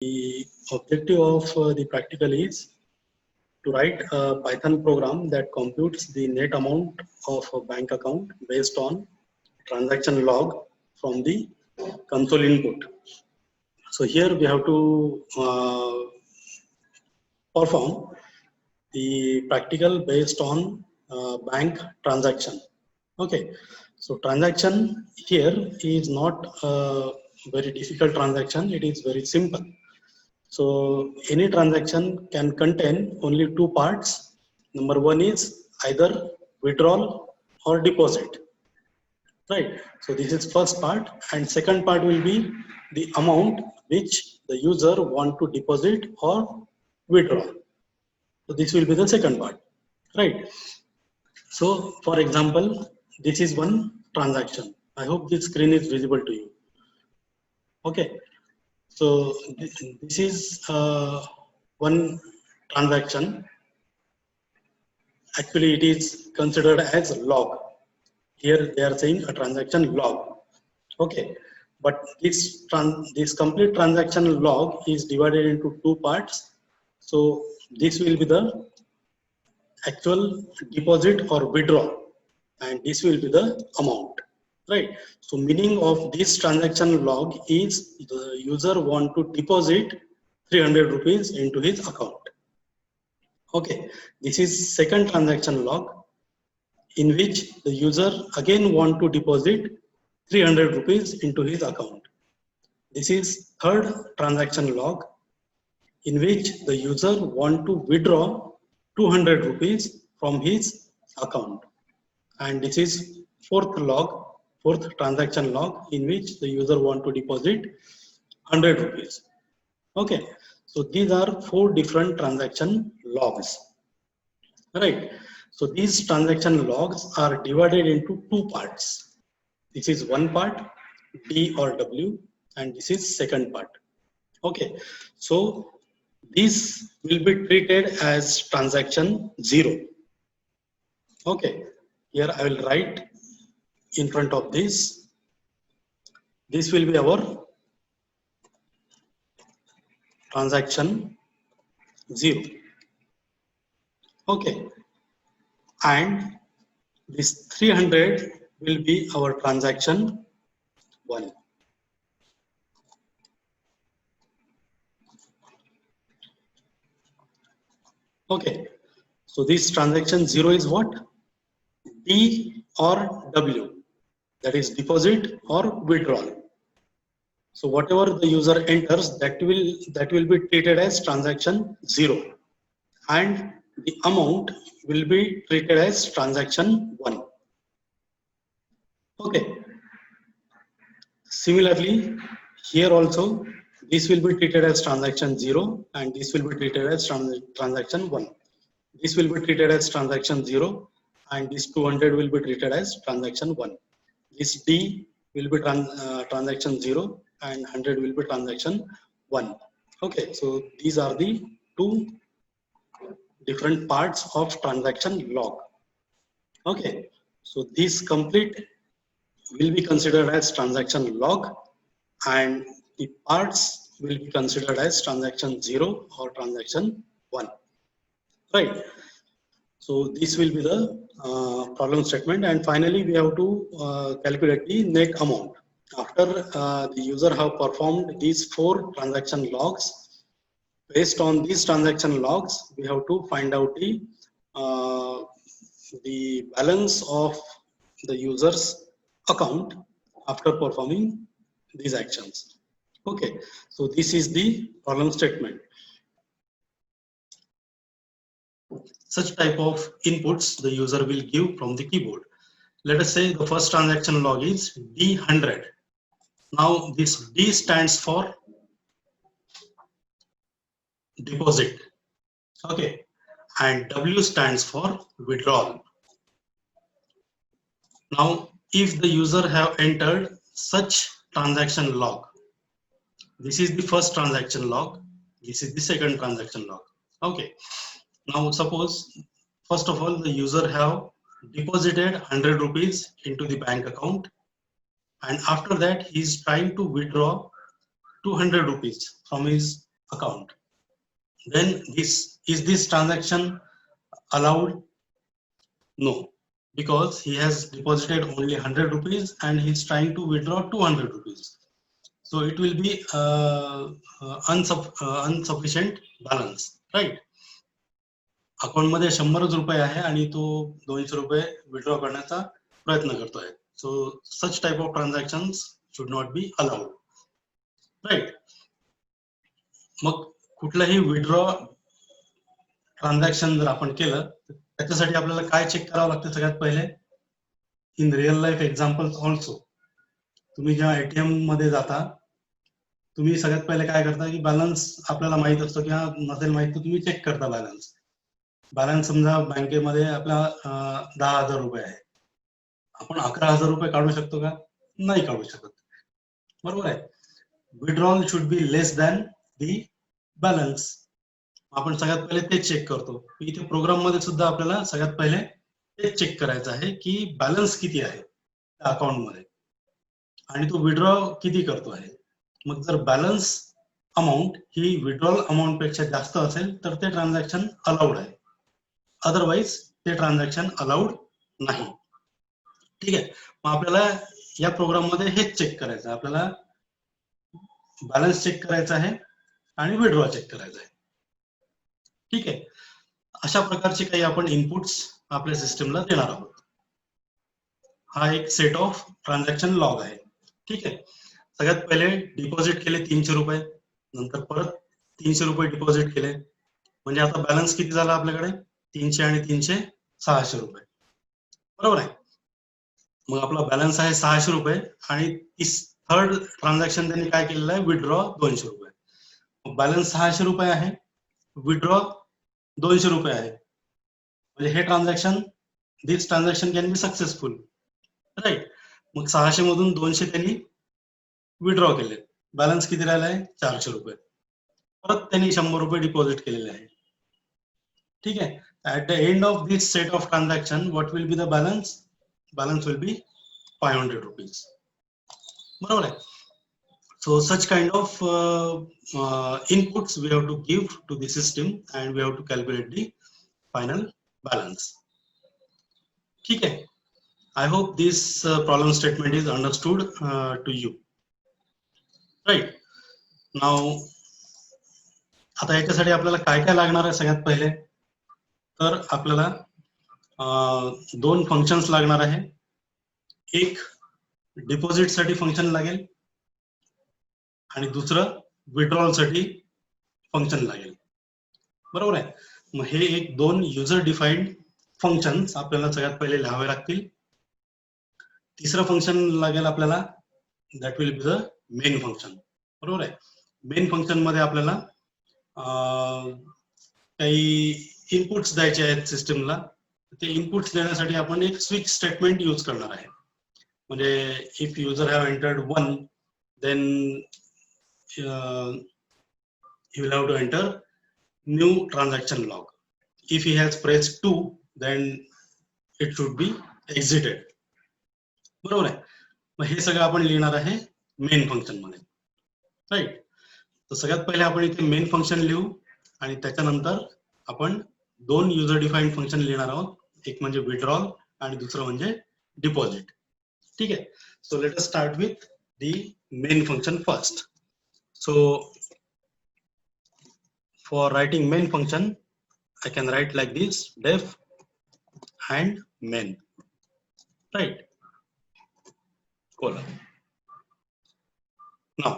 The objective of the practical is to write a Python program that computes the net amount of a bank account based on transaction log from the console input. So here we have to perform the practical based on bank transaction. Okay, so transaction here is not a very difficult transaction, it is very simple. So any transaction can contain only two parts. Number one is either withdrawal or deposit, right? So this is first part, and second part will be the amount which the user want to deposit or withdraw. So this will be the second part, right? So for example, this is one transaction. I hope this screen is visible to you. Okay. So this is one transaction. Actually, it is considered as log. Here they are saying a transaction log. Okay, but this complete transaction log is divided into two parts. So this will be the actual deposit or withdrawal, and this will be the amount. Right. So meaning of this transaction log is the user want to deposit 300 rupees into his account. Okay. This is second transaction log in which the user again want to deposit 300 rupees into his account. This is third transaction log in which the user want to withdraw 200 rupees from his account. And this is fourth transaction log in which the user want to deposit 100 rupees. Okay, so these are four different transaction logs, right? So these transaction logs are divided into two parts. This is one part, D or W, and this is second part. Okay, so this will be treated as transaction 0. Okay, here I will write in front of this. This will be our transaction 0. Okay, and this 300 will be our transaction 1. Okay, so this transaction 0 is what? D or W, that is deposit or withdrawal. So whatever the user enters, that will be treated as transaction 0, and the amount will be treated as transaction 1. Okay. Similarly, here also this will be treated as transaction 0, and this will be treated as transaction 1. This will be treated as transaction 0, and this 200 will be treated as transaction 1. This D will be transaction 0, and 100 will be transaction 1. Okay, so these are the two different parts of transaction log. Okay, so this complete will be considered as transaction log, and the parts will be considered as transaction 0 or transaction 1. Right. So this will be the problem statement, and finally we have to calculate the net amount. After the user have performed these 4 transaction logs, based on these transaction logs, we have to find out the balance of the user's account after performing these actions. Okay, so this is the problem statement. Such type of inputs the user will give from the keyboard. Let us say the first transaction log is D100. Now this D stands for deposit. Okay, and W stands for withdrawal. Now if the user have entered such transaction log, this is the first transaction log, this is the second transaction log. Okay, now suppose first of all the user have deposited 100 rupees into the bank account, and after that he is trying to withdraw 200 rupees from his account. Then this transaction allowed? No, because he has deposited only 100 rupees and he's trying to withdraw 200 rupees. So it will be insufficient balance, right? Account मध्ये 100 रुपये आहे आणि तो 200 रुपये withdraw करण्याचा प्रयत्न करतोय. So such type of transactions should not be allowed, right. मग कुठलंही विड्रॉ ट्रान्झॅक्शन जर आपण केलं तर त्याच्यासाठी आपल्याला काय चेक करावं लागतं सगळ्यात पहिले? In real life examples also, तुम्ही जेव्हा एटीएम मध्ये जाता तुम्ही सगळ्यात पहिले काय करता की बॅलन्स आपल्याला माहित असतो किंवा नसेल माहित तर तुम्ही चेक करता बॅलन्स. बॅलन्स समजा बँकेमध्ये आपला 10,000 रुपये आहे, आपण 11,000 रुपये काढू शकतो का? नाही काढू शकत, बरोबर आहे. Withdrawal should be less than the balance. आपण सगळ्यात पहिले ते चेक करतो. इथे प्रोग्राम मध्ये सुद्धा आपल्याला सगळ्यात पहिले ते चेक करायचं आहे की बॅलन्स किती आहे त्या अकाउंट मध्ये आणि तो विड्रॉ किती करतो आहे. मग जर बॅलन्स अमाऊंट ही विड्रॉल अमाऊंट पेक्षा जास्त असेल तर ते ट्रान्झॅक्शन अलाउड आहे, अदरवाईज ते ट्रान्झॅक्शन अलाउड नाही. ठीक आहे. मग आपल्याला या प्रोग्राम मध्ये हेच चेक करायचं आहे, आपल्याला बॅलन्स चेक करायचा आहे आणि विड्रॉ चेक करायचा आहे. ठीक आहे. अशा प्रकारचे काही आपण इनपुट्स आपल्या सिस्टमला देणार आहोत. हा एक सेट ऑफ ट्रान्झॅक्शन लॉग आहे. ठीक आहे. सगळ्यात पहिले डिपॉझिट केले 300 रुपये, नंतर परत 300 रुपये डिपॉझिट केले, म्हणजे आता बॅलन्स किती झाला आपल्याकडे? 300 आणि 300 600 रुपये, बरोबर आहे. मग आपला बॅलन्स आहे 600 रुपये आणि थर्ड ट्रान्झॅक्शन त्यांनी काय केलेलं आहे? विड्रॉ 200 रुपये. मग बॅलन्स 600 रुपये आहे, विड्रॉ 200 रुपये आहे, म्हणजे हे transaction, this transaction can be successful, right. मग 600 मधून 200 त्यांनी विड्रॉ केले, बॅलन्स किती राहिलाय? 400 रुपये. परत त्यांनी 100 रुपये डिपॉझिट केलेले आहे. ठीक आहे. At the end of this set of transaction what will be the balance? Balance will be 500 rupees, बरोबर आहे. So such kind of inputs we have to give to the system and we have to calculate the final balance. ठीक आहे. I hope this problem statement is understood to you. Right. Now आता याच्यासाठी आपल्याला काय काय लागणार आहे? सगळ्यात पहिले तर आपल्याला 2 फंक्शन्स लागणार आहे. एक डिपॉझिट साठी फंक्शन लागेल आणि दुसरं विड्रॉल साठी फंक्शन लागेल, बरोबर आहे. मग हे एक 2 युजर डिफाईन्ड फंक्शन्स आपल्याला सगळ्यात पहिले लिहावे लागतील. तिसरं फंक्शन लागेल आपल्याला, that will be the main function, बरोबर आहे. मेन फंक्शन मध्ये आपल्याला काही इनपुट्स द्यायचे आहेत सिस्टमला. ते इनपुट्स देण्यासाठी आपण एक स्विच स्टेटमेंट यूज करणार आहे. म्हणजे if user have entered 1 then he will have to enter new transaction log. If he has pressed 2 then it should be exited, बरोबर आहे. मग हे सगळं आपण लिहिणार आहे मेन फंक्शन मध्ये, राईट. तर सगळ्यात पहिले आपण इथे मेन फंक्शन लिहू आणि त्याच्यानंतर आपण 2 युजर डिफाईन्ड फंक्शन लिहिणार आहोत. एक म्हणजे विड्रॉल आणि दुसरं म्हणजे डिपॉझिट. ठीक आहे. So let us start with the main function first. So for writing main function I can write like this, def and main, right, colon. Now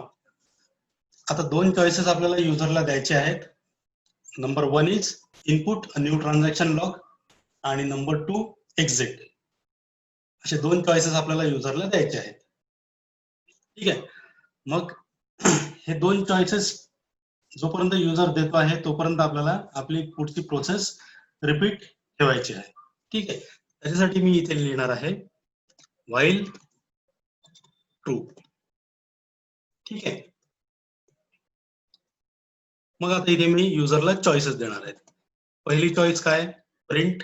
आता 2 चॉईसेस आपल्याला युजरला द्यायचे आहेत. Number 1 is input a new transaction log आणि number 2 exit. असे 2 choices आपल्याला युजरला द्यायचे आहेत. ठीक आहे. मग हे 2 चॉईसेस जोपर्यंत युजर देतो आहे तोपर्यंत आपल्याला आपली पुढची प्रोसेस रिपीट ठेवायची आहे. ठीक आहे. त्याच्यासाठी मी इथे लिहिणार आहे व्हाईल ट्रू. ठीक आहे. मग आता इथे मी युजरला चॉईसेस देणार आहेत. पहिली चॉईस काय? Print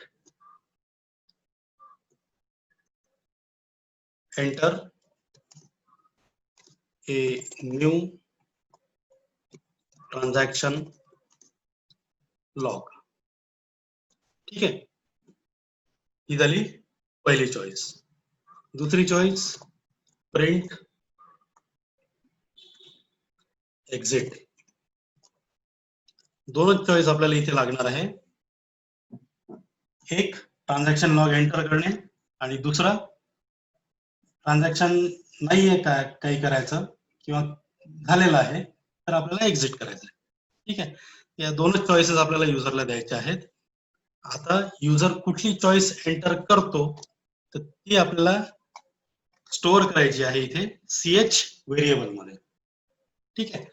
enter a new transaction log. ठीक आहे, ही झाली पहिली चॉईस. दुसरी चॉईस प्रिंट एक्झिट. दोनच चॉईस आपल्याला इथे लागणार आहे. एक ट्रान्झॅक्शन लॉग एंटर करणे आणि दुसरा ट्रान्झॅक्शन नाहीये काय काही करायचं किंवा झालेलं आहे तर आपल्याला एक्झिट करायचं आहे. ठीक आहे, या दोनच चॉईसेस आपल्याला युजरला द्यायचे आहेत. आता युजर कुठली चॉईस एंटर करतो तर ती आपल्याला स्टोअर करायची आहे इथे ch व्हेरिएबल मध्ये. ठीक आहे,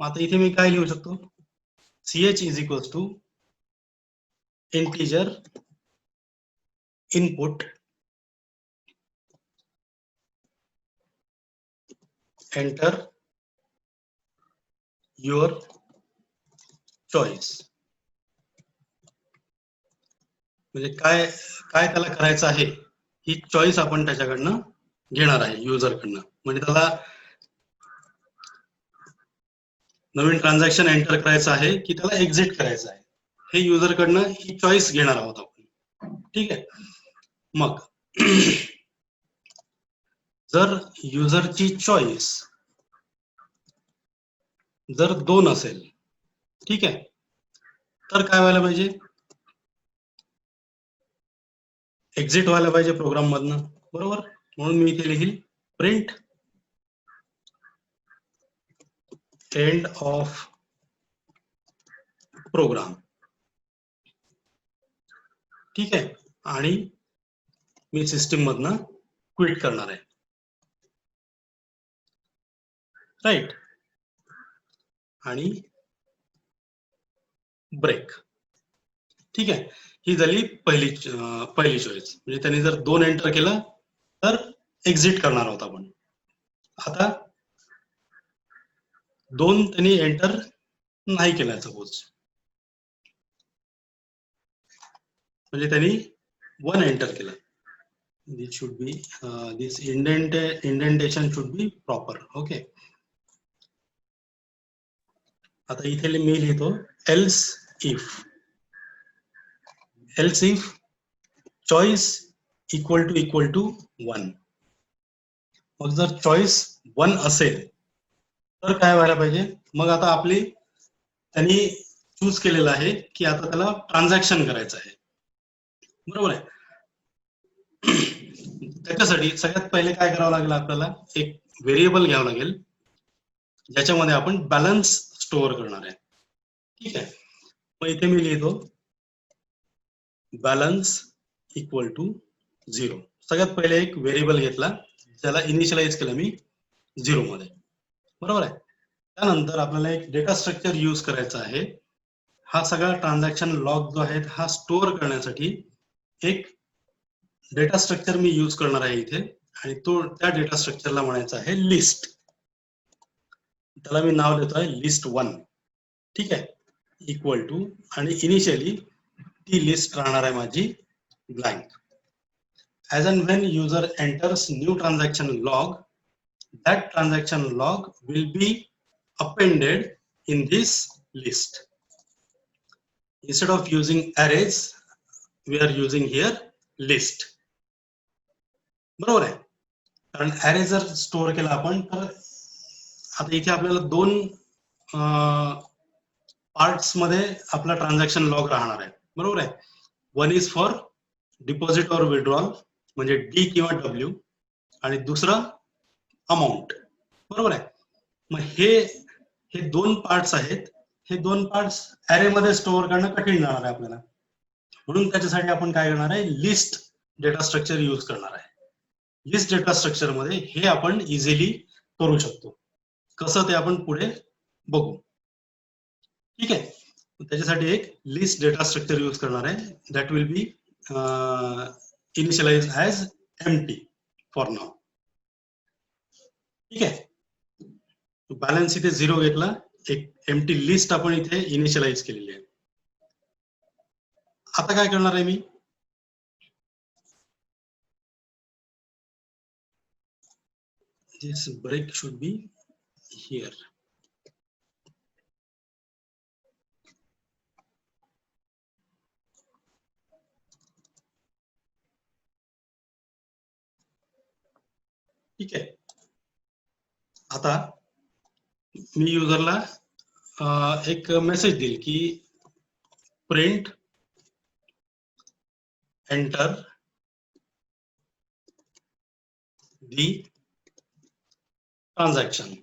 मग आता इथे मी काय लिहू शकतो, ch is equals to integer input enter your choice. म्हणजे काय काय त्याला करायचं आहे ही चॉईस आपण त्याच्याकडनं घेणार आहे युजरकडनं. म्हणजे त्याला नवीन ट्रान्झॅक्शन एंटर करायचं आहे की त्याला एक्झिट करायचं आहे हे युजरकडनं ही चॉईस घेणार आहोत आपण. ठीक आहे, मग जर युजरची चॉईस जर 2 असेल, ठीक आहे, तर काय व्हायला पाहिजे, एक्झिट व्हायला पाहिजे प्रोग्राम मधनं, बरोबर. म्हणून मी इथे लिहील प्रिंट एंड ऑफ प्रोग्राम. ठीक आहे, आणि मी सिस्टीम मधनं क्विट करणार आहे. राईट, आणि ब्रेक. ठीक आहे, ही झाली पहिली चॉईस. म्हणजे त्यांनी जर 2 एंटर केलं तर एक्झिट करणार आहोत आपण. आता 2 त्यांनी एंटर नाही केला सपोज, म्हणजे त्यांनी 1 एंटर केलं. This should be this indentation should be proper. Okay, आता इथे मी लिहितो else if choice equal to 1. मग जर चॉईस 1 असेल तर काय व्हायला पाहिजे, मग आता आपली त्यांनी चूज केलेलं आहे की आता त्याला ट्रान्झॅक्शन करायचं आहे, बरोबर आहे. त्याच्यासाठी सगळ्यात पहिले काय करावं लागेल, आपल्याला एक व्हेरिएबल घ्यावं लागेल ज्याच्यामध्ये आपण बॅलन्स स्टोअर करणार आहे. ठीक आहे, मग इथे मी लिहितो बॅलन्स इक्वल टू 0. सगळ्यात पहिले एक व्हेरिएबल घेतला त्याला इनिशियलाइज केलं मी 0 मध्ये, बरोबर आहे. त्यानंतर आपल्याला एक डेटा स्ट्रक्चर यूज करायचा आहे. हा सगळा ट्रान्झॅक्शन लॉग जो आहे हा स्टोअर करण्यासाठी एक डेटा स्ट्रक्चर मी यूज करणार आहे इथे, आणि तो त्या डेटा स्ट्रक्चरला म्हणायचा आहे लिस्ट. त्याला मी नाव देतो आहे list1. ठीक आहे, इक्वल टू, आणि इनिशियली ती लिस्ट राहणार आहे माझी blank. As and when user enters new transaction log, that transaction log will be appended in this list. Instead of using arrays, we are using here list. बरोबर आहे, कारण array जर store केला आपण तर आता इथे आपल्याला 2 पार्ट्स मध्ये आपला ट्रान्झॅक्शन लॉग राहणार आहे, बरोबर आहे. 1 इज फॉर डिपॉझिट और विड्रॉल म्हणजे डी किंवा डब्ल्यू, आणि दुसरा अमाऊंट, बरोबर आहे. मग हे 2 पार्ट्स आहेत. हे 2 पार्ट्स अरे मध्ये स्टोअर करणं कठीण जाणार आहे आपल्याला, म्हणून त्याच्यासाठी आपण काय करणार आहे, लिस्ट डेटा स्ट्रक्चर यूज करणार आहे. लिस्ट डेटा स्ट्रक्चर मध्ये हे आपण इझिली करू शकतो. कसं ते आपण पुढे बघू. ठीक आहे, त्याच्यासाठी एक लिस्ट डेटा स्ट्रक्चर यूज करणार आहे. That will be initialize as empty for now. ठीक आहे, बॅलन्स इथे 0 घेतला, एक एम्प्टी लिस्ट आपण इथे इनिशियलाइज केलेली आहे. आता काय करणार आहे मी, this break should be here. ठीक आहे. आता मी युजरला एक मेसेज देईल की प्रिंट एंटर दी ट्रान्झॅक्शन.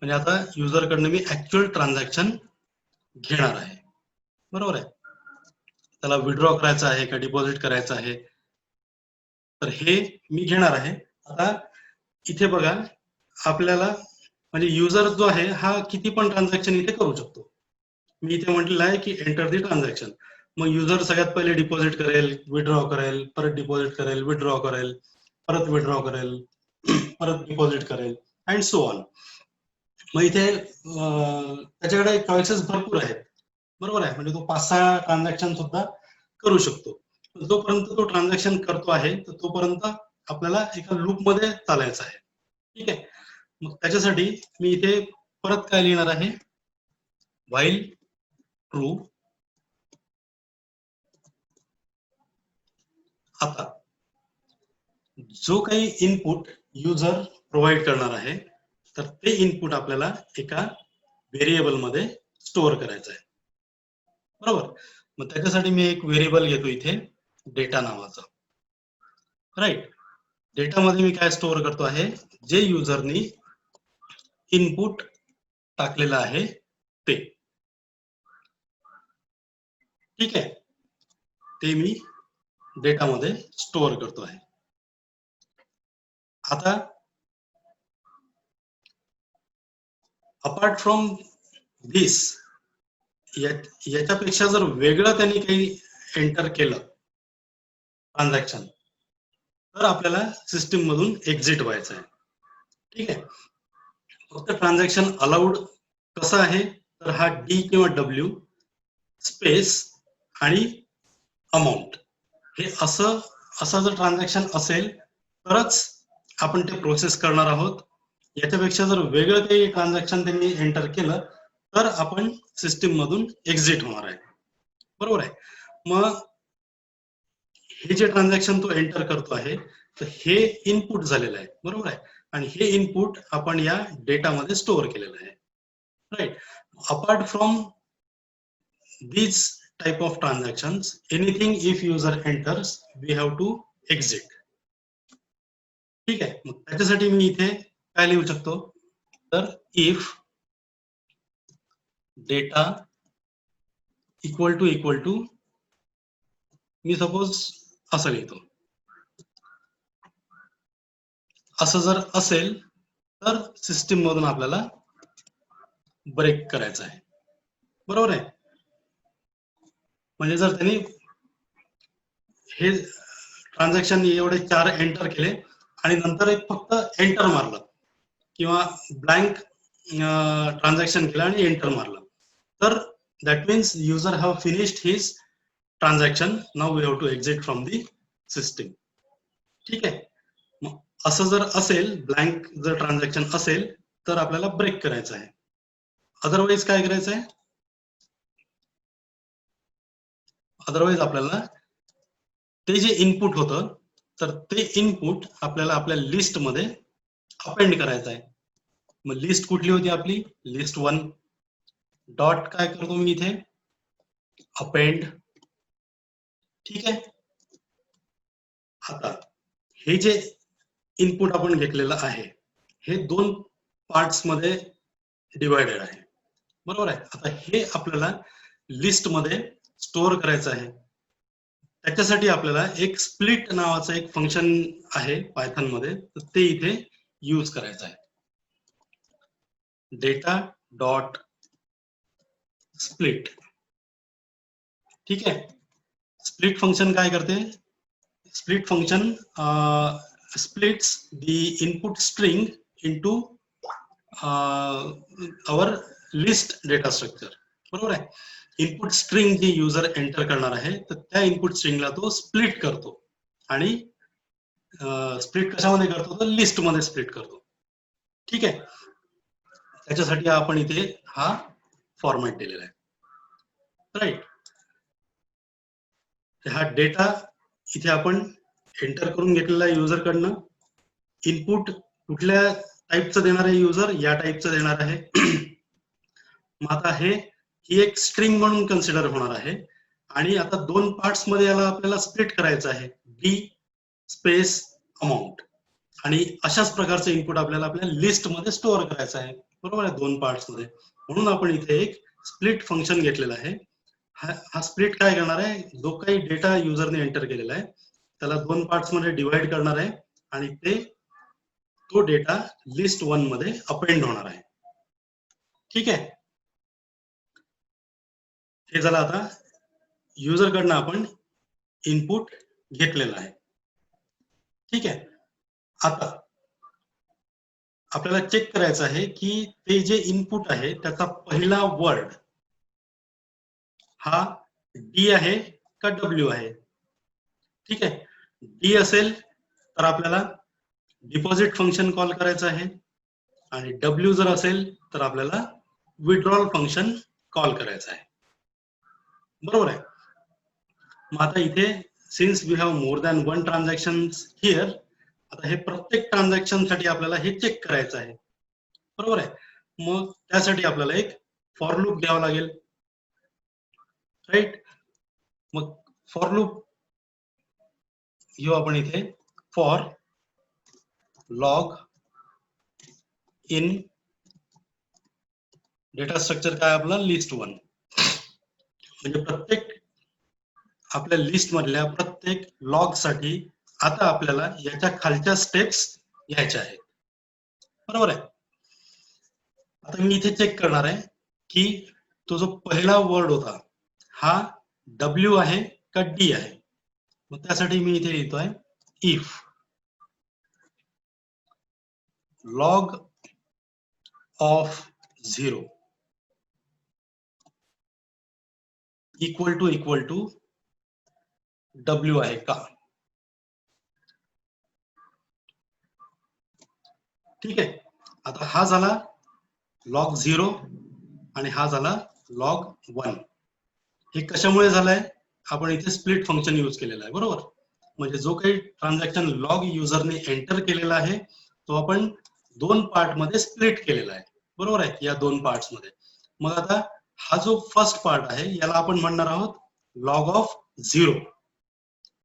म्हणजे आता युजर कडनं मी ऍक्च्युअल ट्रान्झॅक्शन घेणार आहे, बरोबर आहे. त्याला विड्रॉ करायचं आहे का डिपॉझिट करायचं आहे, तर हे मी घेणार आहे. आता इथे बघा आपल्याला म्हणजे युजर जो आहे हा किती पण ट्रान्झॅक्शन इथे करू शकतो. मी इथे म्हटलेलं आहे की एंटर दी ट्रान्झॅक्शन. मग युजर सगळ्यात पहिले डिपॉझिट करेल, विड्रॉ करेल, परत डिपॉझिट करेल, विड्रॉ करेल, परत विड्रॉ करेल, परत डिपॉझिट करेल अँड सो ऑन. मग इथे त्याच्याकडे चॉईसेस भरपूर आहेत, बरोबर आहे. म्हणजे तो 5-6 ट्रान्झॅक्शन सुद्धा करू शकतो. जोपर्यंत तो ट्रान्झॅक्शन करतो आहे तर तोपर्यंत आपल्याला एका लूप मध्ये चालायचं आहे, ठीक आहे. मग त्याच्यासाठी मी इथे परत काय लिहिणार आहे, व्हाईल ट्रू. आता जो काही इनपुट युजर प्रोव्हाइड करणार आहे तर ते इनपुट आपल्याला एका व्हेरिएबल मध्ये स्टोअर करायचं आहे, बरोबर. मग त्याच्यासाठी मी एक व्हेरिएबल घेतो इथे डेटा नावाचा, राईट. डेटा मध्ये मी काय स्टोअर करतो आहे, जे युजरनी इनपुट टाकलेलं आहे ते, ठीक आहे. ते मी डेटा मध्ये स्टोअर करतो आहे. आता अपार्ट फ्रॉम दिस याच्यापेक्षा जर वेगळं त्यांनी काही एंटर केलं ट्रान्झॅक्शन तर आपल्याला सिस्टीम मधून एक्झिट व्हायचं आहे, ठीक आहे. फक्त ट्रान्झॅक्शन अलाउड कसं आहे तर हा डी किंवा डब्ल्यू स्पेस आणि अमाऊंट हे असं जर ट्रान्झॅक्शन असेल तरच आपण ते प्रोसेस करणार आहोत. याच्यापेक्षा जर वेगळं काही ट्रान्झॅक्शन त्यांनी एंटर केलं तर आपण सिस्टीम मधून एक्झिट होणार आहे, बरोबर आहे. मग हे जे ट्रान्झॅक्शन तो एंटर करतो आहे तर हे इनपुट झालेलं आहे, बरोबर आहे. आणि हे इनपुट आपण या डेटामध्ये स्टोअर केलेलं आहे, right. Apart from these type of transactions, anything if user enters we have to exit, ठीक आहे. मग त्याच्यासाठी मी इथे काय लिहू शकतो तर if data इक्वल टू मी सपोज असं लिहितो. असं जर असेल तर सिस्टीम मधून आपल्याला ब्रेक करायचं आहे, बरोबर आहे. म्हणजे जर त्यांनी हे ट्रान्झॅक्शन एवढे 4 एंटर केले आणि नंतर एक फक्त एंटर मारलं किंवा ब्लँक ट्रान्झॅक्शन केलं आणि एंटर मारलं तर that means user have finished his transaction. Now we have to exit from the system, ठीक आहे. मग असं जर असेल, ब्लँक जर ट्रान्झॅक्शन असेल तर आपल्याला ब्रेक करायचं आहे. अदरवाईज काय करायचं आहे, अदरवाईज आपल्याला ते जे इनपुट होतं तर ते इनपुट आपल्याला आपल्या लिस्ट मध्ये अपेंड करायचं आहे. मग लिस्ट कुठली होती आपली, लिस्ट 1. डॉट काय करतो मी इथे अपेंड, ठीक आहे. आता हे जे इनपुट आपण घेतलेलं आहे हे 2 पार्ट्स मध्ये डिवायडेड आहे, बरोबर आहे. आता हे आपल्याला लिस्ट मध्ये स्टोअर करायचं आहे. त्याच्यासाठी आपल्याला एक स्प्लिट नावाचं एक फंक्शन आहे पायथन मध्ये, तर ते इथे यूज करायचं आहे. डेटा डॉट स्प्लिट, ठीक आहे. स्प्लिट फंक्शन काय करते, split function splits the input string into our list data structure, बरोबर आहे. इनपुट स्ट्रिंग जी युजर एंटर करणार आहे तर त्या इनपुट स्ट्रिंगला तो स्प्लिट करतो आणि स्प्लिट कशामध्ये करतो तर लिस्ट मध्ये स्प्लिट करतो, ठीक आहे. त्याच्यासाठी आपण इथे हा फॉर्मॅट दिलेला आहे, राईट. हा डेटा इथे आपण एंटर करून घेतलेला आहे युजर कडनं. इनपुट कुठल्या टाईपचं देणार आहे युजर, या टाईपचं देणार आहे. मग आता ही एक स्ट्रिंग म्हणून कन्सिडर होणार आहे. आणि आता दोन पार्ट्स मध्ये याला आपल्याला स्प्लिट करायचं आहे, डी स्पेस अमाऊंट. आणि अशाच प्रकारचं इनपुट आपल्याला आपल्या लिस्ट मध्ये स्टोअर करायचं आहे, बरोबर आहे, दोन पार्ट्स मध्ये. म्हणून आपण इथे एक स्प्लिट फंक्शन घेतलेला आहे. हा स्प्लिट काय करणार आहे, जो काही डेटा युजरने एंटर केलेला आहे त्याला दोन पार्ट्स मध्ये डिवाइड करणार आहे आणि तो डेटा लिस्ट 1 मध्ये अपेंड होणार आहे. ठीक आहे, हे झालं. आता युजर कडनं आपण इनपुट घेतलेलं आहे. ठीक आहे, आता आपल्याला चेक करायचं आहे की ते जे इनपुट आहे त्याचा पहिला वर्ड हा डी आहे का डब्ल्यू आहे. ठीक आहे, डी असेल तर आपल्याला डिपॉझिट फंक्शन कॉल करायचं आहे आणि डब्ल्यू जर असेल तर आपल्याला विड्रॉल फंक्शन कॉल करायचं आहे, बरोबर आहे. मग आता इथे since we have more than one transaction here, आता हे प्रत्येक ट्रान्झॅक्शन साठी आपल्याला हे चेक करायचं आहे, बरोबर आहे. मग त्यासाठी आपल्याला एक फॉर लूप घ्यावं लागेल, राईट. मग फॉर लूप घेऊ आपण इथे, for log in data structure काय आपलं लिस्ट 1, म्हणजे प्रत्येक आपल्या लिस्ट मधल्या प्रत्येक लॉग साठी आता आपल्याला याच्या खालच्या स्टेप्स घ्यायच्या आहेत, बरोबर आहे. आता मी इथे चेक करणार आहे की तो जो पहिला वर्ड होता हा डब्ल्यू आहे का डी आहे. मग त्यासाठी मी इथे लिहितोय if log of 0 equal to W आहे का. ठीक आहे, आता हा झाला लॉग 0 आणि हा झाला लॉग 1. हे कशामुळे झालंय, आपण इथे स्प्लिट फंक्शन यूज केलेलं आहे, बरोबर. म्हणजे जो काही ट्रान्झॅक्शन लॉग युजरने एंटर केलेला आहे तो आपण दोन पार्ट मध्ये स्प्लिट केलेला आहे, बरोबर आहे, या दोन पार्ट्स मध्ये. मग आता हा जो फर्स्ट पार्ट आहे याला आपण म्हणणार आहोत लॉग ऑफ 0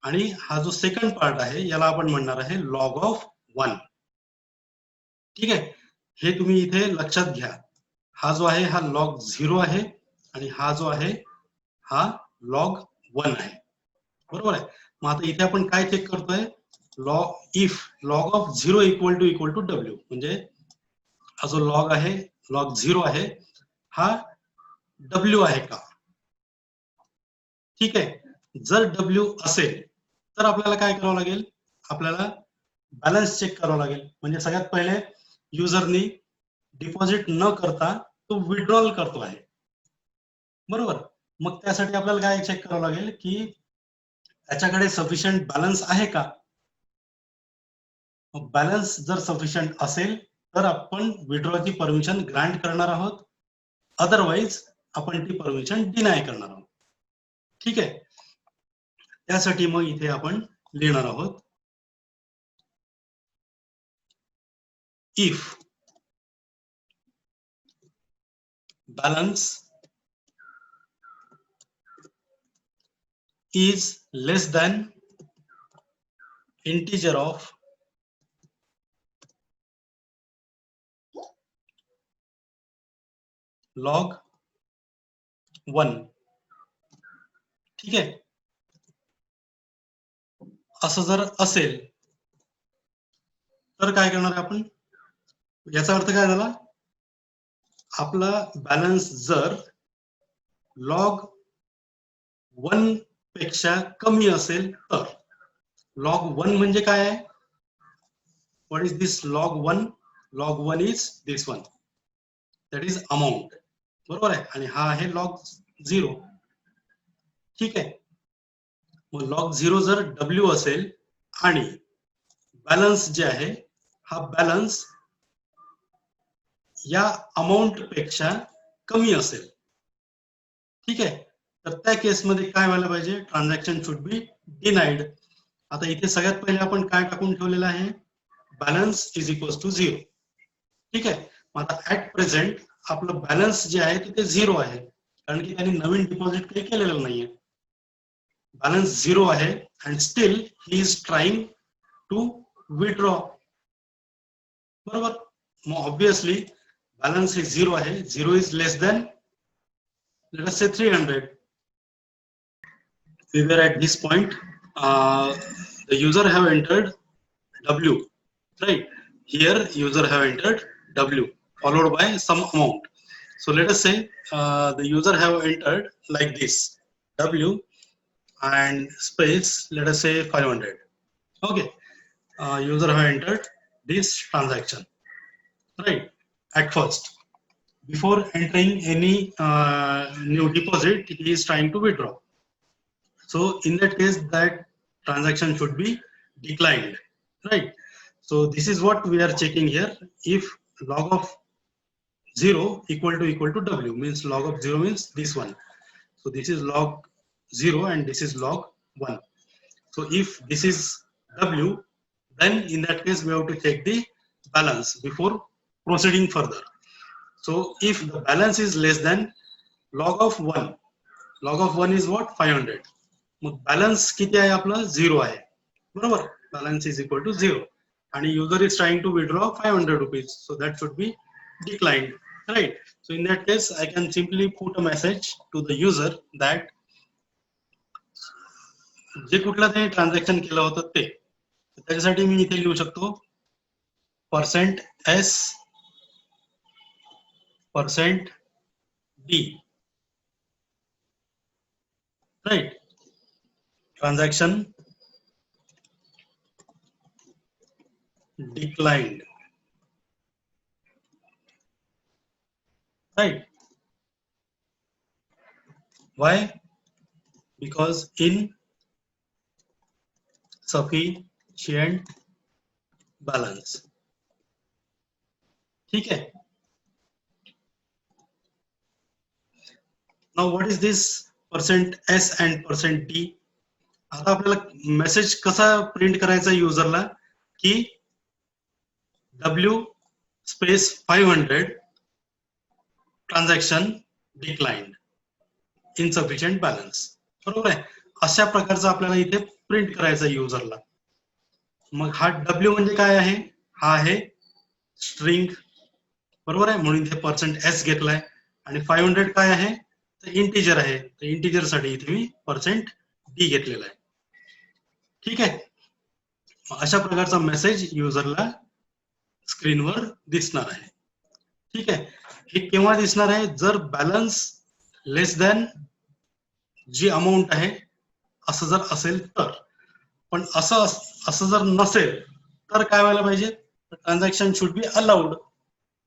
आणि हा जो सेकंड पार्ट आहे याला आपण म्हणणार आहे लॉग ऑफ 1. ठीक आहे, हे तुम्ही इथे लक्षात घ्या. हा जो आहे हा लॉग 0 आहे आणि हा जो आहे हा लॉग 1 आहे, बरोबर आहे. मग आता इथे आपण काय चेक करतोय, if log of 0 equal to W, म्हणजे हा जो लॉग आहे लॉग 0 आहे हा डब्ल्यू आहे का. ठीक आहे, जर डब्ल्यू असेल तर आपल्याला काय करावं लागेल, आपल्याला बॅलन्स चेक करावं लागेल. म्हणजे सगळ्यात पहिले युजरनी डिपॉझिट न करता तो विड्रॉल करतो आहे, बरोबर. मग त्यासाठी आपल्याला काय चेक करावं लागेल की त्याच्याकडे सफिशियंट बॅलन्स आहे का. बॅलन्स जर सफिशियंट असेल तर आपण विड्रॉची परमिशन ग्रँट करणार आहोत, अदरवाईज आपण ती परमिशन डिनाय करणार आहोत. ठीक आहे, त्यासाठी मग इथे आपण लिहिणार आहोत if balance is less than integer of log 1. ठीक आहे, असं जर असेल तर काय करणार आपण, याचा अर्थ काय झाला, आपला बॅलन्स जर लॉग 1 पेक्षा कमी असेल तर. लॉग 1 म्हणजे काय आहे, what is this log 1, log 1 is this one, that is amount, बरोबर आहे. आणि हा आहे लॉग 0. ठीक आहे, मग लॉग 0 जर डब्ल्यू असेल आणि बॅलन्स जे आहे हा बॅलन्स या अमाऊंट पेक्षा कमी असेल, ठीक आहे, तर त्या केसमध्ये काय व्हायला पाहिजे, ट्रान्झॅक्शन शुड बी डिनाइड. आता इथे सगळ्यात पहिले आपण काय टाकून ठेवलेलं आहे, बॅलन्स इज इक्वल टू 0. ठीक आहे. मग आता ऍट प्रेझेंट आपलं बॅलन्स जे आहे ते 0 आहे, कारण की त्यांनी नवीन डिपॉझिट काही केलेलं नाहीये. बॅलन्स 0 आहे and still he is trying to withdraw. बरोबर. मग ऑब्विसली बॅलन्स हे 0 आहे. 0 is less than let us say 300. We were at this point. The user have entered W, right? Here user have entered W followed by some amount. So let us say the user have entered like this, W and space, let us say 500. Okay. User have entered this transaction, right? At first, before entering any new deposit, he is trying to withdraw. So in that case, that transaction should be declined, right? So this is what we are checking here. If log of 0 equal to W, means log of 0 means this one. So this is log 0 and this is log 1. So if this is W, then in that case we have to check the balance before proceeding further. So if the balance is less than log of 1, log of 1 is what? 500. मग balance किती आहे आपलं? 0 आहे. बरोबर. Balance is equal to 0 आणि user is trying to withdraw 500 rupees. So that should be declined, right? So in that case I can simply put a message to the user that जे कुठलं ते transaction केलं होतं ते, त्याच्यासाठी मी इथे लिहू शकतो %s %d, right? Transaction declined, right? Why? Because insufficient balance. ठीक है. Now what is this %s and %d? आता आपल्याला मेसेज कसा प्रिंट करायचा युजरला की W space 500 transaction declined, insufficient balance. बरोबर आहे. अशा प्रकारचा आपल्याला इथे प्रिंट करायचा युजरला. मग हा W म्हणजे काय आहे? हा आहे स्ट्रिंग. बरोबर आहे. म्हणून इथे %s घेतलाय आणि 500 काय आहे? तर इंटिजर आहे. तर इंटिजर साठी इथे मी %d घेतलेला आहे. ठीक आहे. अशा प्रकारचा मेसेज युजरला स्क्रीनवर दिसणार आहे. ठीक आहे. हे केव्हा दिसणार आहे? जर बॅलन्स लेस दॅन जी अमाऊंट आहे असं जर असेल तर. पण असं जर नसेल तर काय व्हायला पाहिजे? Transaction should be allowed.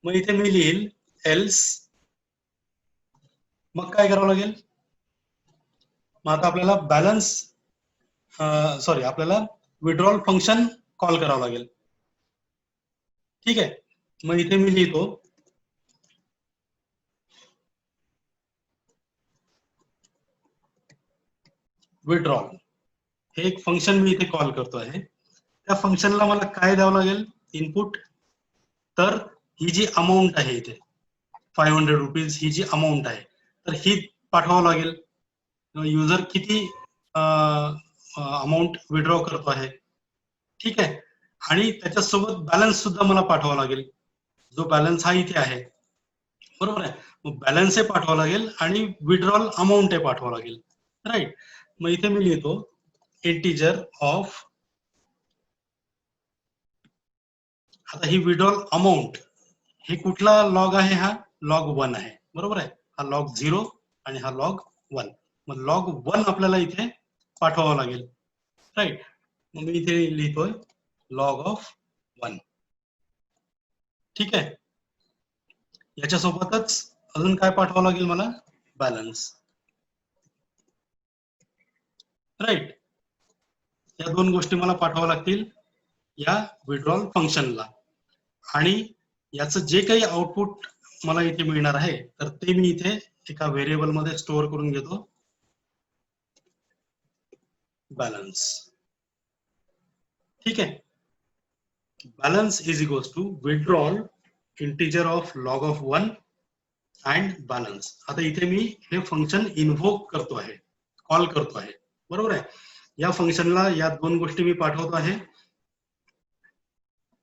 मग इथे मी लिहिल एल्स. मग काय करावं लागेल? मग आता आपल्याला बॅलन्स आपल्याला विड्रॉल फंक्शन कॉल करावं लागेल. ठीक आहे. मग इथे मी लिहितो विड्रॉल. हे एक फंक्शन मी इथे कॉल करतो आहे. त्या फंक्शनला मला काय द्यावं लागेल? इनपुट. तर ही जी अमाऊंट आहे इथे 500 रुपीज, ही जी अमाऊंट आहे तर ही पाठवावं लागेल. युजर किती अमाऊंट विड्रॉ करतो आहे. ठीक आहे. आणि त्याच्यासोबत बॅलन्स सुद्धा मला पाठवावा लागेल, जो बॅलन्स हा इथे आहे. बरोबर आहे. मग बॅलन्स हे पाठवावं लागेल आणि विड्रॉल अमाऊंट हे पाठवावं लागेल, राईट? मग इथे मी लिहितो इंटिजर ऑफ. आता ही विड्रॉल अमाऊंट हे कुठला लॉग आहे? हा लॉग 1 आहे. बरोबर आहे. हा लॉग 0 आणि हा लॉग 1. मग लॉग 1 आपल्याला इथे पाठवावं लागेल, राईट? मग मी इथे लिहितोय लॉग ऑफ 1. ठीक आहे. याच्यासोबतच अजून काय पाठवावं लागेल मला? Balance, right? या दोन गोष्टी मला पाठवाव्या लागतील या विड्रॉल फंक्शनला. आणि याचं जे काही आउटपुट मला इथे मिळणार आहे तर ते मी इथे एका व्हेरिएबल मध्ये स्टोअर करून घेतो, बॅलन्स. ठीक आहे. Balance is equals to withdrawal integer of log of 1 and balance. आता इथे मी हे फंक्शन इन्व्होक करतो आहे, कॉल करतो आहे, बरोबर आहे. या फंक्शनला या दोन गोष्टी मी पाठवतो आहे,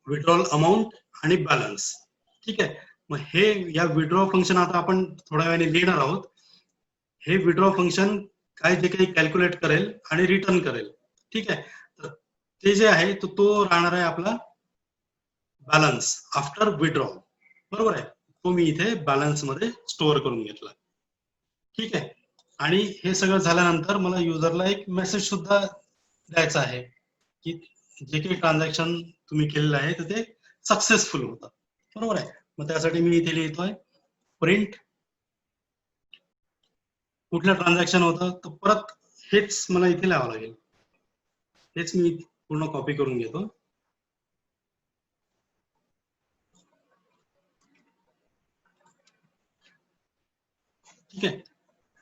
विड्रॉल अमाऊंट आणि बॅलन्स. ठीक आहे. मग हे या विड्रॉ फंक्शन आता आपण थोड्या वेळाने लिहिणार आहोत. हे विड्रॉ फंक्शन काय जे काही कॅल्क्युलेट करेल आणि रिटर्न करेल. ठीक आहे. तर ते जे आहे तो राहणार आहे आपला बॅलन्स आफ्टर विड्रॉ, बरोबर आहे. तो मी इथे बॅलन्स मध्ये स्टोअर करून घेतला. ठीक आहे. आणि हे सगळं झाल्यानंतर मला युजरला एक मेसेज सुद्धा द्यायचा आहे की जे काही ट्रान्झॅक्शन तुम्ही केलेलं आहे तर ते सक्सेसफुल होतं, बरोबर आहे. मग त्यासाठी मी इथे लिहितोय प्रिंट कुठलं ट्रान्झॅक्शन होतं, तर परत हेच मला इथे लिहावं लागेल. हेच मी पूर्ण कॉपी करून घेतो. ठीक आहे.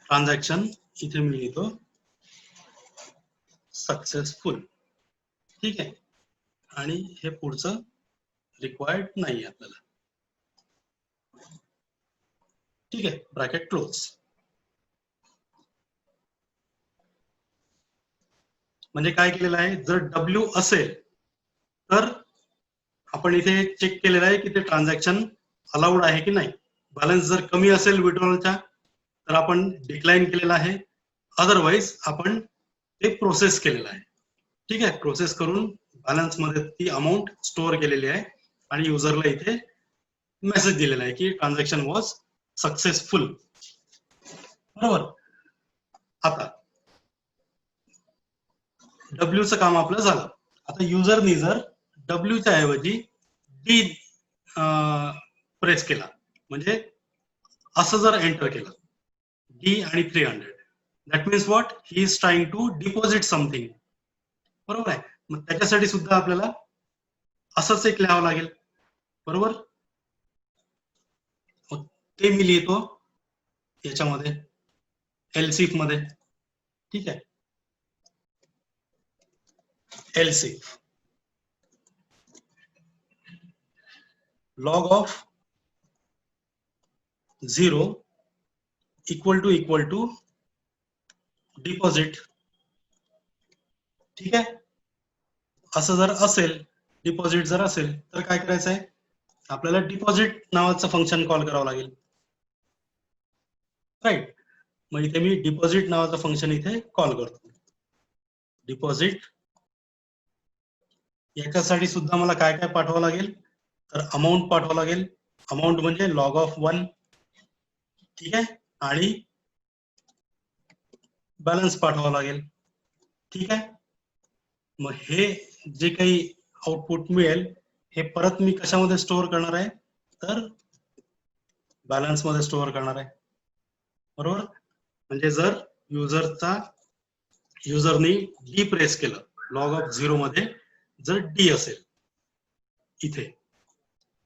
ट्रान्झॅक्शन इथे मी लिहितो सक्सेसफुल. ठीक आहे. आणि हे पुढचं रिक्वायर्ड नाही आपल्याला. ठीक आहे. Bracket close. म्हणजे काय केलेलं आहे, जर डब्ल्यू असेल तर आपण इथे चेक केलेलं आहे की ते ट्रान्झॅक्शन अलाउड आहे की नाही. बॅलन्स जर कमी असेल विड्रॉलच्या तर आपण डिक्लाइन केलेला आहे, अदरवाईज आपण ते प्रोसेस केलेलं आहे. ठीक आहे. प्रोसेस करून बॅलन्स मध्ये ती अमाऊंट स्टोअर केलेली आहे आणि युजरला इथे मेसेज दिलेला आहे की ट्रान्झॅक्शन वॉज सक्सेसफुल, बरोबर. आता डब्ल्यूचं काम आपलं झालं. आता युजरनी जर डब्ल्यूच्या ऐवजी डी प्रेस केला, म्हणजे असं जर एंटर केलं डी आणि 300, that means what, he is trying to deposit something, बरोबर आहे. मग त्याच्यासाठी सुद्धा आपल्याला असंच एक लिहावं लागेल, बरोबर. ते मी लिहितो याच्यामध्ये एलसीफ मध्ये. ठीक आहे. Else if log of 0 equal to deposit. ठीक आहे. असं जर असेल, डिपॉझिट जर असेल तर काय करायचं आहे, आपल्याला डिपॉझिट नावाचं फंक्शन कॉल करावं लागेल, राईट. मग इथे मी डिपॉझिट नावाचं फंक्शन इथे कॉल करतो. डिपॉझिट याच्यासाठी सुद्धा मला काय काय पाठवावं लागेल, तर अमाऊंट पाठवावं लागेल. अमाऊंट म्हणजे लॉग ऑफ 1. ठीक आहे. आणि बॅलन्स पाठवावं लागेल. ठीक आहे. मग हे जे काही आउटपुट मिळेल हे परत मी कशामध्ये स्टोअर करणार आहे, तर बॅलन्स मध्ये स्टोअर करणार आहे, बरोबर. म्हणजे जर युजरनी डी प्रेस केलं लॉग ऑफ 0 मध्ये, जर डी असेल इथे,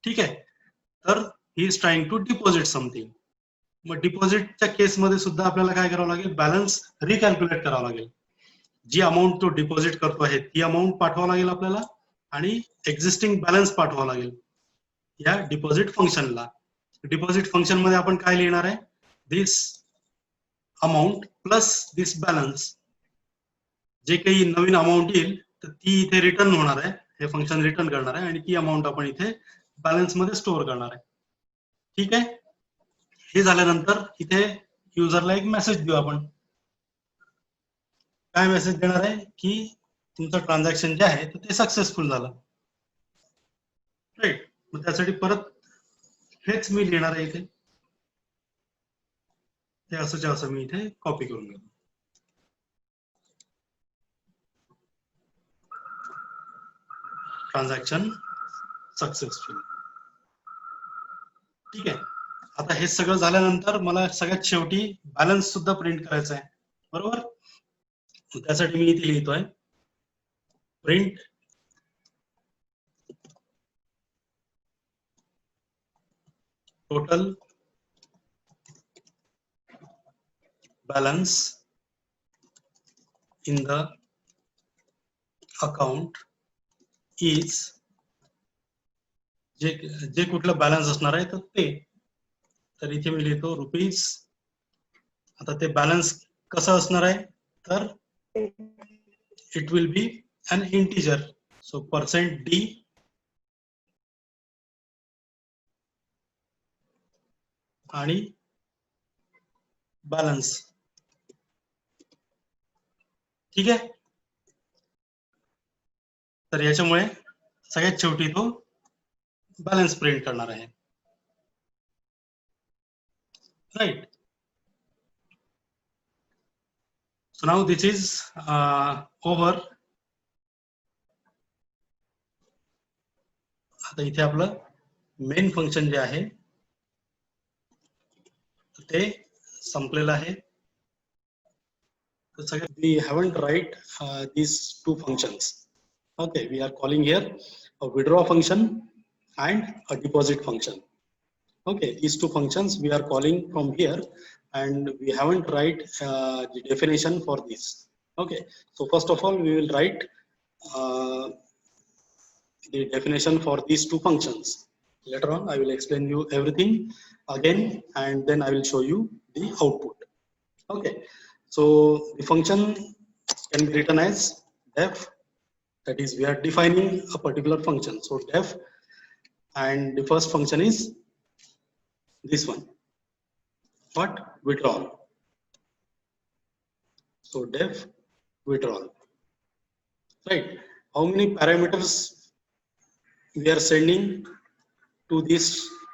ठीक आहे, तर he is trying to deposit something. मग डिपॉझिटच्या केसमध्ये सुद्धा आपल्याला काय करावं लागेल, बॅलन्स रिकॅल्क्युलेट करावं लागेल. जी अमाऊंट तो डिपॉझिट करतो आहे ती अमाऊंट पाठवावं लागेल आपल्याला आणि एक्झिस्टिंग बॅलन्स पाठवावं लागेल या डिपॉझिट फंक्शनला. डिपॉझिट फंक्शन मध्ये आपण काय लिहिणार आहे, दिस अमाऊंट प्लस दिस बॅलन्स. जे काही नवीन अमाऊंट येईल तर ती इथे रिटर्न होणार आहे, हे फंक्शन रिटर्न करणार आहे आणि ती अमाऊंट आपण इथे बॅलन्स मध्ये स्टोअर करणार आहे. ठीक आहे. हे झाल्यानंतर इथे युजरला एक मेसेज देऊ आपण. काय मेसेज देणार आहे की तुमचं ट्रान्झॅक्शन जे आहे ते सक्सेसफुल झालं, राईट. मग त्यासाठी परत हेच मी लिहिणार आहे इथे. ते असं मी इथे कॉपी करून घेतो. Transaction successful. ठीक आहे. आता हे सगळं झाल्यानंतर मला सगळ्यात शेवटी बॅलन्स सुद्धा प्रिंट करायचा आहे, बरोबर. त्यासाठी मी इथे लिहितोय print total balance in the account is जे जे कुठलं बॅलन्स असणार आहे तर ते, तर इथे मी लिहितो रुपीज. आता ते बॅलन्स कसं असणार आहे तर it will be an integer, so %d आणि बॅलन्स. ठीक आहे, तर याच्यामुळे सगळ्यात शेवटी तो बॅलन्स प्रिंट करणार आहे. Right. So now this is over. आता इथे आपलं मेन फंक्शन जे आहे ते संपलेलं आहे. तर सगळ्यात we haven't write these two functions. Okay, we are calling here a withdraw function and a deposit function. Okay, these two functions we are calling from here, and we haven't write the definition for this. Okay, so first of all we will write the definition for these two functions. Later on I will explain you everything again, and then I will show you the output. Okay, so the function can be written as def, that is we are defining a particular function. So def, and the first function is this one, what? Withdrawal. So def withdrawal. Right, how many parameters we are sending to this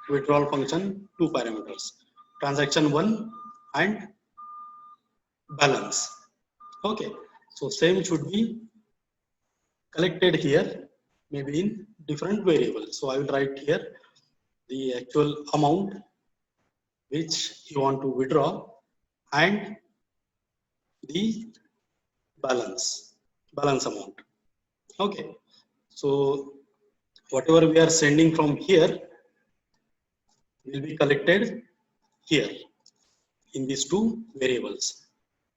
withdrawal function? Two parameters, transaction 1 and balance. Okay, so same should be collected here, maybe in different variables. So I will write here the actual amount which you want to withdraw and the balance amount. Okay, so whatever we are sending from here will be collected here in these two variables.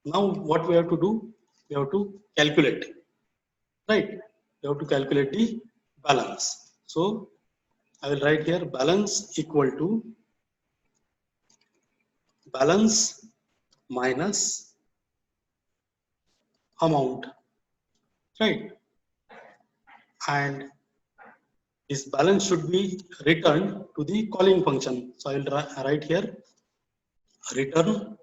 Now what we have to do, we have to calculate, right? We have to calculate the balance. So I will write here balance equal to balance minus amount, right? And this balance should be returned to the calling function. So I will write here return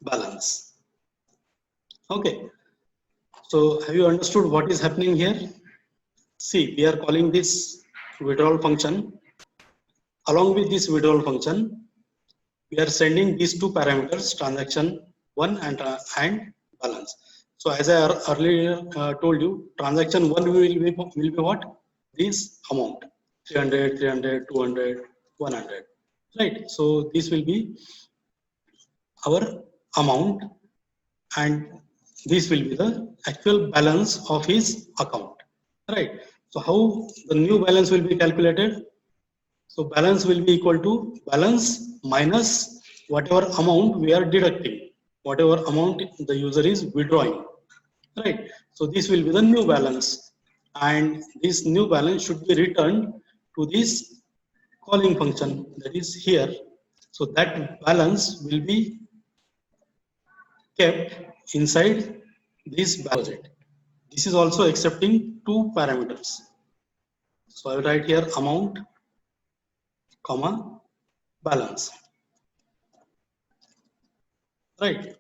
balance. Okay, so have you understood what is happening here? See, we are calling this withdrawal function. Along with this withdrawal function, we are sending these two parameters, transaction 1 and balance. So as I earlier told you, transaction 1 will be what? This amount, 300, 300, 200, 100, right? So this will be our amount, and this will be the actual balance of his account, right? So how the new balance will be calculated? So balance will be equal to balance minus whatever amount we are deducting, whatever amount the user is withdrawing, right? So this will be the new balance, and this new balance should be returned to this calling function, that is here. So that balance will be kept inside this budget. This is also accepting two parameters. So I will write here amount, comma, balance. Right.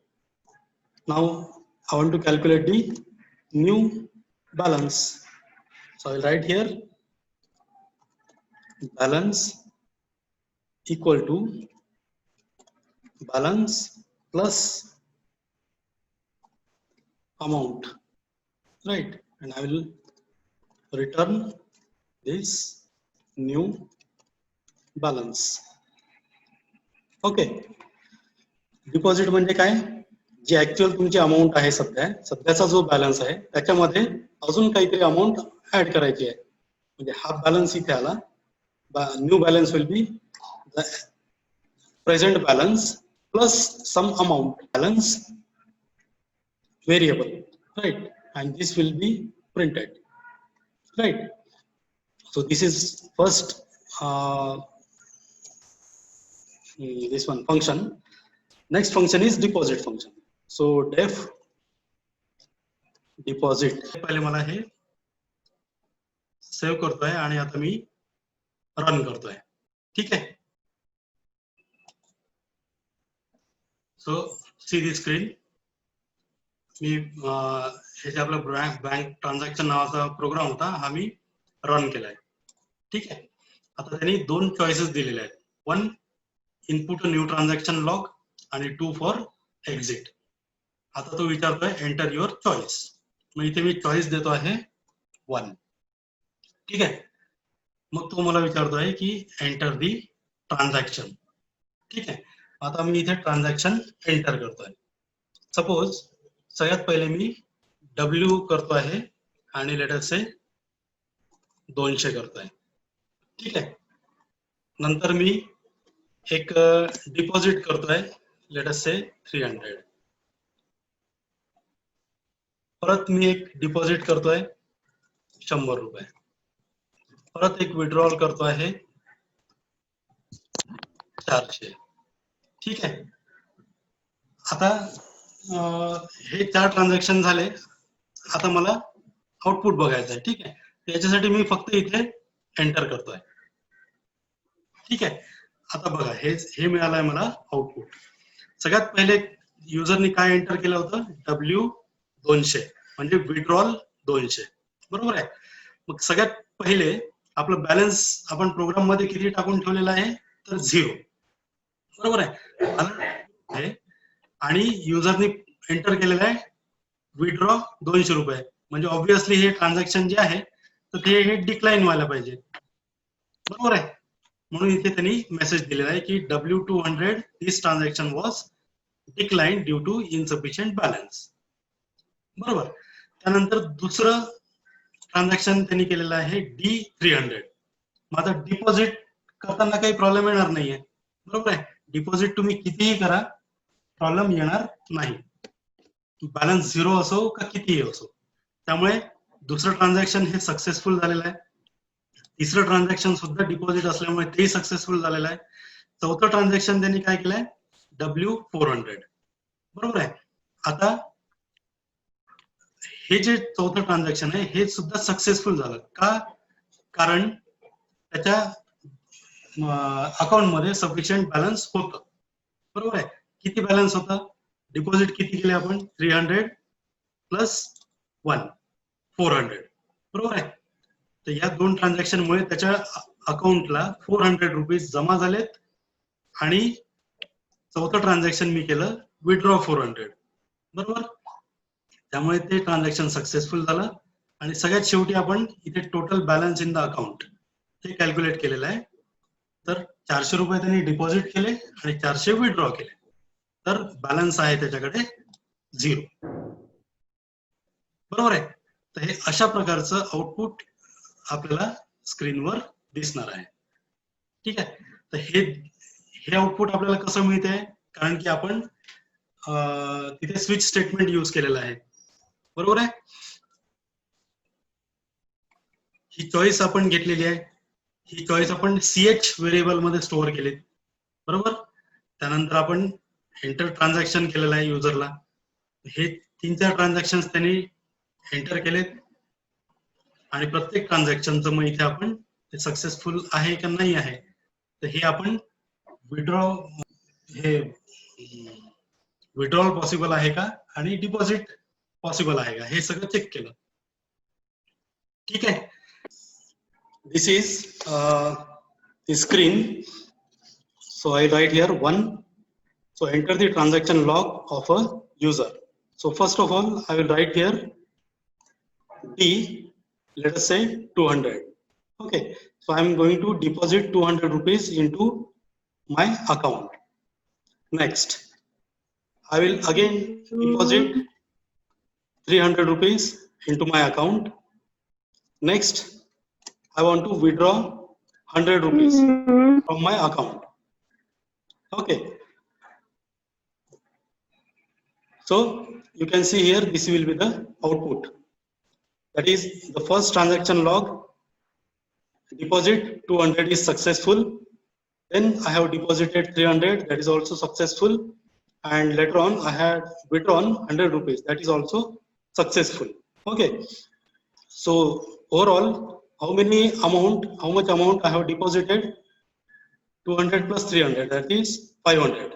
Now I want to calculate the new balance. So I will write here balance equal to balance plus amount, right? And I will return this new balance. Okay. Deposit म्हणजे काय? जी actual तुमची amount आहे सध्याचा जो balance आहे त्याच्यामध्ये अजून काहीतरी अमाऊंट ऍड करायची आहे. म्हणजे हा बॅलन्स इथे आला, new balance will be present balance plus some amount, balance variable, right? And this will be printed. right? So this is first this one function. Next function is deposit function. So def deposit. पहिले मला हे save करतोय आणि आता मी run करतोय. ठीक आहे. So C दी screen. मी हे जे आपला बँक ट्रान्झॅक्शन नावाचा प्रोग्राम होता हा मी रन केलाय. ठीक आहे. आता त्यांनी दोन चॉईसेस दिलेले आहेत. One input new transaction log आणि 2 फॉर एक्झिट. आता तो विचारतोय एंटर युअर चॉईस. मग इथे मी चॉईस देतो आहे 1. ठीक आहे. मग तो मला विचारतोय की एंटर दी ट्रान्झॅक्शन. ठीक आहे. आता मी इथे ट्रान्झॅक्शन एंटर करतोय. सपोज सगळ्यात पहिले मी W करतो आहे आणि लेट अस से 200 करतोय. ठीक आहे. नंतर मी एक डिपॉझिट करतोय लेट अस से 300. परत मी एक डिपॉझिट करतोय 100 रुपये. परत एक विड्रॉल करतो आहे 400. ठीक आहे. आता हे 4 ट्रान्झॅक्शन झाले. आता मला आउटपुट बघायचं आहे. ठीक आहे. त्याच्यासाठी मी फक्त इथे एंटर करतोय. ठीक आहे. आता बघा हे मिळालंय मला आउटपुट. सगळ्यात पहिले युजरनी काय एंटर केलं होतं W200 म्हणजे विड्रॉल 200. बरोबर आहे. मग सगळ्यात पहिले आपलं बॅलन्स आपण प्रोग्राम मध्ये किती टाकून ठेवलेला आहे तर 0. बरोबर आहे. आणि युजरनी एंटर केलेलं आहे विड्रॉ 200 रुपये. म्हणजे ऑब्विसली हे ट्रान्झॅक्शन जे आहे तर ते हे डिक्लाइन व्हायला पाहिजे. बरोबर आहे. म्हणून इथे त्यांनी मेसेज दिलेला आहे की W200 this transaction was decline due to insufficient balance. बरोबर. त्यानंतर दुसरं ट्रान्झॅक्शन त्यांनी केलेलं आहे D300. मग आता डिपॉझिट करताना काही प्रॉब्लेम येणार नाहीये. बरोबर आहे. डिपॉझिट तुम्ही कितीही करा प्रॉब्लेम येणार नाही. बॅलन्स 0 असो का कितीही असो. त्यामुळे दुसरं ट्रान्झॅक्शन हे सक्सेसफुल झालेलं आहे. तिसरं ट्रान्झॅक्शन सुद्धा डिपॉझिट असल्यामुळे तेही सक्सेसफुल झालेलं आहे. चौथं ट्रान्झॅक्शन त्यांनी काय केलंय W400. बरोबर आहे. आता हे जे चौथं ट्रान्झॅक्शन आहे हे सुद्धा सक्सेसफुल झालं. का? कारण त्याच्या अकाउंट मध्ये सफिशियंट बॅलन्स होतं. बरोबर आहे. किती बॅलन्स होतं? डिपॉझिट किती केले आपण 300 प्लस 1 400. बरोबर आहे. तर या दोन ट्रान्झॅक्शन मुळे त्याच्या अकाउंटला 400 रुपीज जमा झालेत आणि चौथं ट्रान्झॅक्शन मी केलं विड्रॉ 400. बरोबर. त्यामुळे ते ट्रान्झॅक्शन सक्सेसफुल झालं. आणि सगळ्यात शेवटी आपण इथे total balance in the account हे कॅल्क्युलेट केलेलं आहे. तर 400 रुपये त्यांनी डिपॉझिट केले आणि 400 विड्रॉ केले. तर बॅलन्स आहे त्याच्याकडे 0. बरोबर आहे. तर हे अशा प्रकारचं आउटपुट आपल्याला स्क्रीनवर दिसणार आहे. ठीक आहे. तर हे आउटपुट आपल्याला कसं मिळते? कारण की आपण तिथे स्विच स्टेटमेंट यूज केलेलं आहे. बरोबर आहे. ही चॉईस आपण घेतलेली आहे. ही चॉईस आपण CH व्हेरिएबल मध्ये स्टोअर केली. बरोबर. त्यानंतर आपण एंटर ट्रान्झॅक्शन केलेलं आहे युजरला. हे 3-4 ट्रान्झॅक्शन त्यांनी एंटर केलेत आणि प्रत्येक ट्रान्झॅक्शनचं मग इथे आपण सक्सेसफुल आहे का नाही आहे तर हे आपण विड्रॉल पॉसिबल आहे का आणि डिपॉझिट पॉसिबल आहे का हे सगळं चेक केलं. ठीक आहे. दिस is the screen. So I write here 1. So enter the transaction log of a user. So first of all I will write here D, let us say 200. Okay. So I am going to deposit 200 rupees into my account. Next I will again deposit 300 rupees into my account. Next I want to withdraw 100 rupees from my account. Okay. So you can see here this will be the output. That is the first transaction log. Deposit 200 is successful. Then I have deposited 300, that is also successful. And later on I had withdrawn 100 rupees, that is also successful. Okay. So overall, how much amount I have deposited? 200 plus 300, that is 500.